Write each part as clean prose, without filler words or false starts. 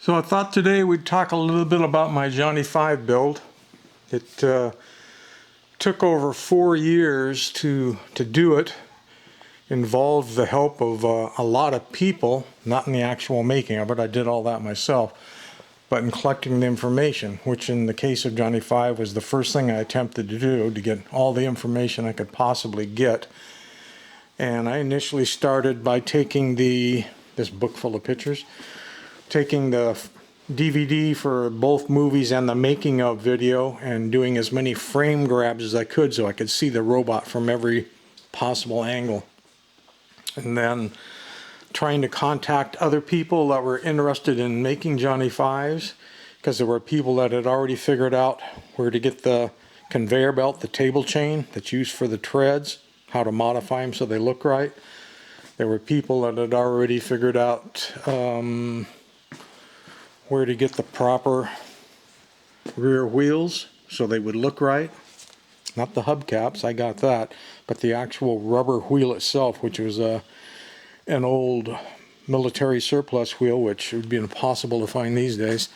So I thought today we'd talk a little bit about my Johnny 5 build. It took over 4 years to do it. Involved the help of a lot of people, not in the actual making of it, I did all that myself, but in collecting the information, which in the case of Johnny 5 was the first thing I attempted to do, to get all the information I could possibly get. And I initially started by taking this book full of pictures, taking the DVD for both movies and the making of video and doing as many frame grabs as I could so I could see the robot from every possible angle. And then trying to contact other people that were interested in making Johnny 5s, because there were people that had already figured out where to get the conveyor belt, the table chain that's used for the treads, how to modify them so they look right. There were people that had already figured out where to get the proper rear wheels so they would look right. Not the hubcaps, I got that, but the actual rubber wheel itself, which was an old military surplus wheel, which would be impossible to find these days.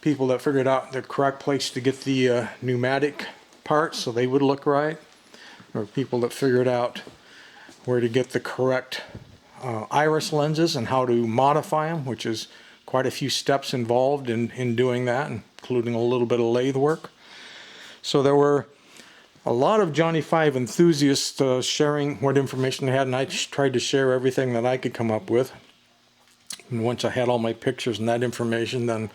People that figured out the correct place to get the pneumatic parts so they would look right, or people that figured out where to get the correct iris lenses and how to modify them, which is quite a few steps involved in doing that, including a little bit of lathe work. So there were a lot of Johnny 5 enthusiasts sharing what information they had, and I tried to share everything that I could come up with. And once I had all my pictures and that information, then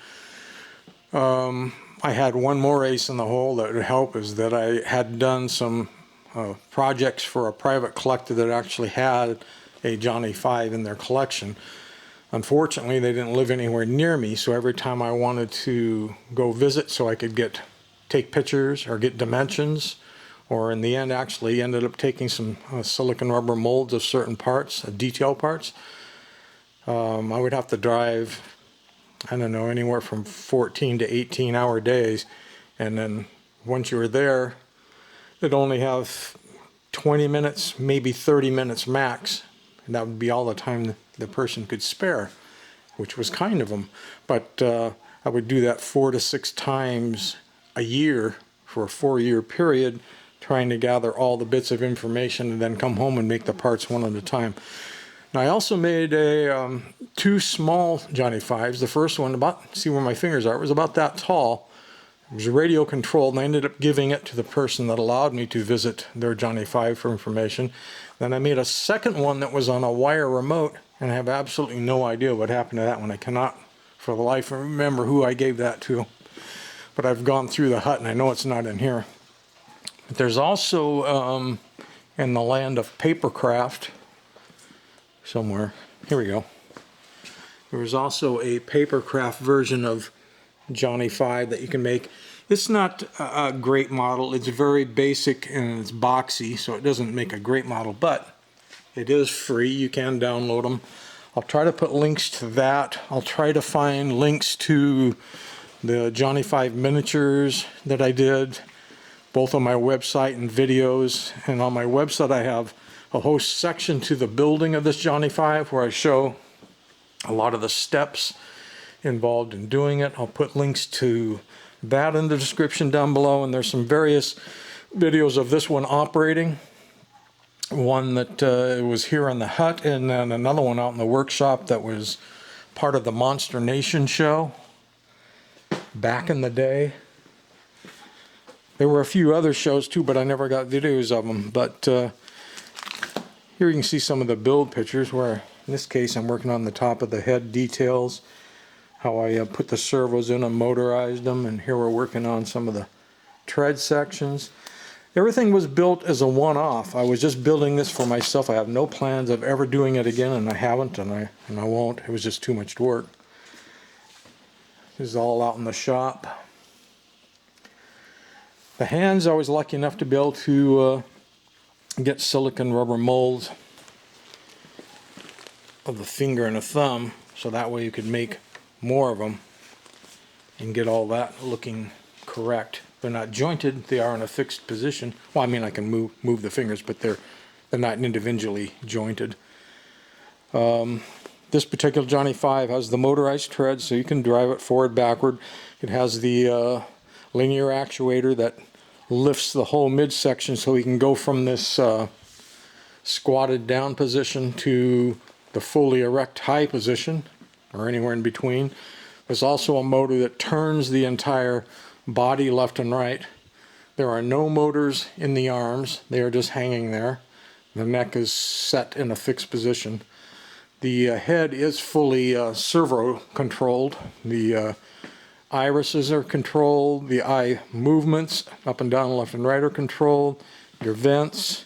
I had one more ace in the hole that would help, is that I had done some projects for a private collector that actually had a Johnny 5 in their collection. Unfortunately, they didn't live anywhere near me, so every time I wanted to go visit so I could take pictures or get dimensions, or in the end actually ended up taking some silicon rubber molds of certain parts, detail parts, I would have to drive, I don't know, anywhere from 14 to 18 hour days, and then once you were there, they'd only have 20 minutes, maybe 30 minutes max, and that would be all the time the person could spare, which was kind of them. But I would do that 4 to 6 times a year for a 4-year period, trying to gather all the bits of information and then come home and make the parts one at a time. Now, I also made 2 small Johnny 5s. The first one, see where my fingers are, it was about that tall. It was radio controlled, and I ended up giving it to the person that allowed me to visit their Johnny 5 for information. Then I made a second one that was on a wire remote, and I have absolutely no idea what happened to that one. I cannot for the life remember who I gave that to, but I've gone through the hut and I know it's not in here. But there's also in the land of papercraft somewhere, here we go, there was also a papercraft version of Johnny 5 that you can make. It's not a great model, it's very basic and it's boxy, so it doesn't make a great model, but it is free, you can download them. I'll try to put links to that. I'll try to find links to the Johnny 5 miniatures that I did, both on my website and videos. And on my website I have a whole section to the building of this Johnny 5 where I show a lot of the steps involved in doing it. I'll put links to that in the description down below, and there's some various videos of this one operating. One that was here in the hut, and then another one out in the workshop that was part of the Monster Nation show back in the day. There were a few other shows too, but I never got videos of them. But here you can see some of the build pictures where, in this case, I'm working on the top of the head details, how I put the servos in and motorized them, and here we're working on some of the tread sections. Everything was built as a one-off. I was just building this for myself. I have no plans of ever doing it again, and I haven't, and I won't. It was just too much work. This is all out in the shop. The hands, I was lucky enough to be able to get silicon rubber molds of the finger and a thumb, so that way you could make more of them and get all that looking correct. They're not jointed, they are in a fixed position. Well, I mean, I can move the fingers, but they're not individually jointed. this particular Johnny 5 has the motorized tread, so you can drive it forward, backward. It has the linear actuator that lifts the whole midsection, so we can go from this squatted down position to the fully erect high position, or anywhere in between. There's also a motor that turns the entire body left and right. There are no motors in the arms. They are just hanging there. The neck is set in a fixed position. The head is fully servo controlled. The irises are controlled. The eye movements up and down, left and right are controlled. Your vents,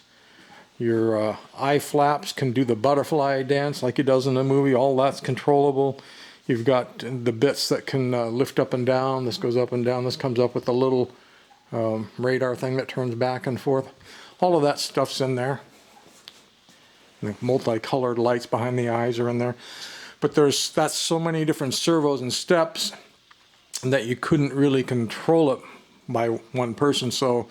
your eye flaps can do the butterfly dance like it does in the movie. All that's controllable. You've got the bits that can lift up and down. This goes up and down. This comes up with a little radar thing that turns back and forth. All of that stuff's in there. The multicolored lights behind the eyes are in there. But that's so many different servos and steps that you couldn't really control it by one person. So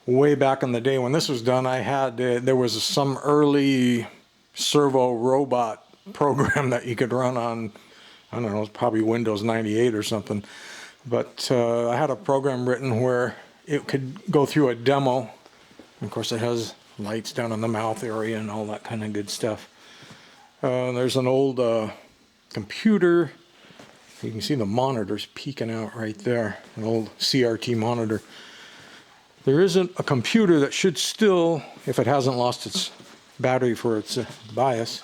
way back in the day when this was done, I had there was some early servo robot program that you could run on, I don't know, it was probably Windows 98 or something. But I had a program written where it could go through a demo. Of course, it has lights down in the mouth area and all that kind of good stuff. There's an old computer. You can see the monitors peeking out right there, an old CRT monitor. There isn't a computer that should still, if it hasn't lost its battery for its BIOS.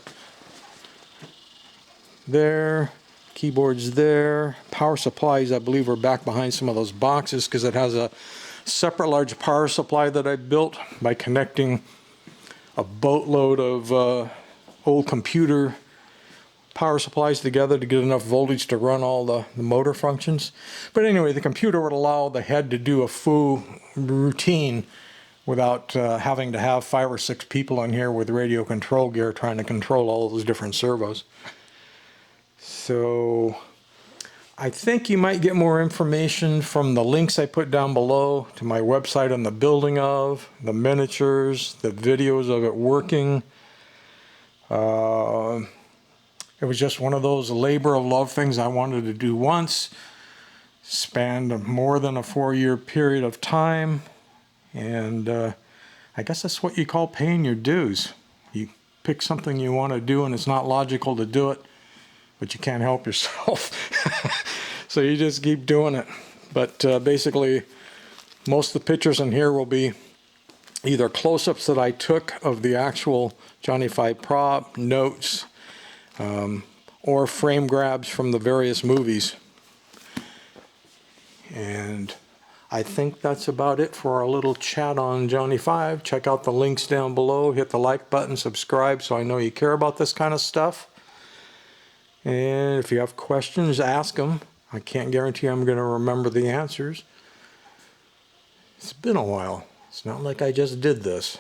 There, keyboards there. Power supplies, I believe, are back behind some of those boxes because it has a separate large power supply that I built by connecting a boatload of old computer power supplies together to get enough voltage to run all the motor functions. But anyway, the computer would allow the head to do a full routine without having to have 5 or 6 people in here with radio control gear trying to control all those different servos. So I think you might get more information from the links I put down below to my website on the building of, the miniatures, the videos of it working. It was just one of those labor of love things I wanted to do once. Spanned more than a 4-year period of time. And I guess that's what you call paying your dues. You pick something you want to do and it's not logical to do it, but you can't help yourself. So you just keep doing it. But basically, most of the pictures in here will be either close-ups that I took of the actual Johnny 5 prop, notes, or frame grabs from the various movies. And I think that's about it for our little chat on Johnny 5. Check out the links down below. Hit the like button, subscribe so I know you care about this kind of stuff. And if you have questions, ask them. I can't guarantee I'm going to remember the answers. It's been a while. It's not like I just did this.